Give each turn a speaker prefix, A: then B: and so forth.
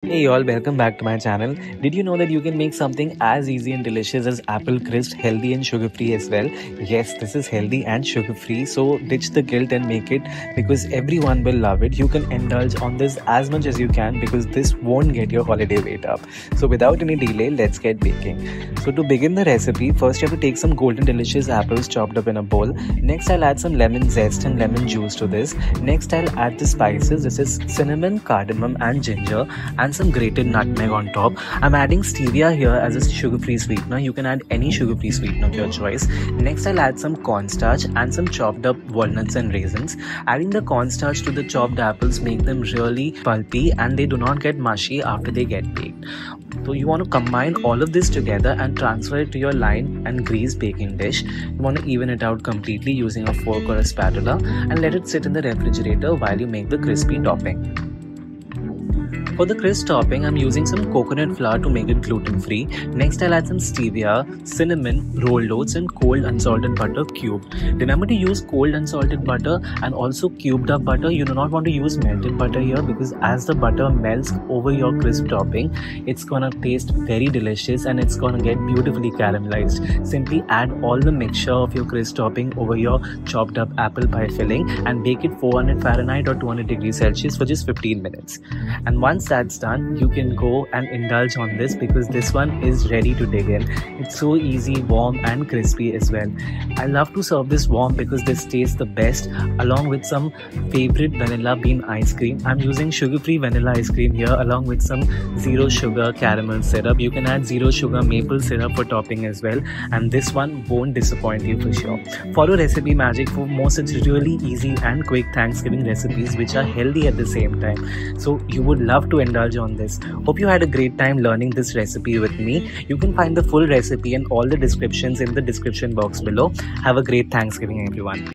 A: Hey y'all, welcome back to my channel. Did you know that you can make something as easy and delicious as apple crisp, healthy and sugar-free as well? Yes, this is healthy and sugar-free, so ditch the guilt and make it because everyone will love it. You can indulge on this as much as you can because this won't get your holiday weight up. So without any delay, let's get baking. So to begin the recipe, first you have to take some golden delicious apples chopped up in a bowl. Next I'll add some lemon zest and lemon juice to this. Next I'll add the spices. This is cinnamon, cardamom and ginger and some grated nutmeg on top. I'm adding stevia here as a sugar-free sweetener. You can add any sugar-free sweetener of your choice. Next I'll add some cornstarch and some chopped up walnuts and raisins. Adding the cornstarch to the chopped apples make them really pulpy and they do not get mushy after they get baked. So you want to combine all of this together and transfer it to your lined and greased baking dish. You want to even it out completely using a fork or a spatula and let it sit in the refrigerator while you make the crispy topping. For the crisp topping, I'm using some coconut flour to make it gluten-free. Next, I'll add some stevia, cinnamon, rolled oats and cold unsalted butter cubed. Remember to use cold unsalted butter and also cubed up butter. You do not want to use melted butter here because as the butter melts over your crisp topping, it's gonna taste very delicious and it's gonna get beautifully caramelized. Simply add all the mixture of your crisp topping over your chopped up apple pie filling and bake it 400 Fahrenheit or 200 degrees Celsius for just 15 minutes. And once that's done, you can go and indulge on this because this one is ready to dig in. It's so easy, warm and crispy as well. I love to serve this warm because this tastes the best along with some favorite vanilla bean ice cream. I'm using sugar-free vanilla ice cream here along with some zero sugar caramel syrup. You can add zero sugar maple syrup for topping as well, and this one won't disappoint you for sure. Follow Recipe Magic for more such really easy and quick Thanksgiving recipes which are healthy at the same time. So you would love to indulge on this. Hope you had a great time learning this recipe with me. You can find the full recipe and all the descriptions in the description box below. Have a great Thanksgiving, everyone.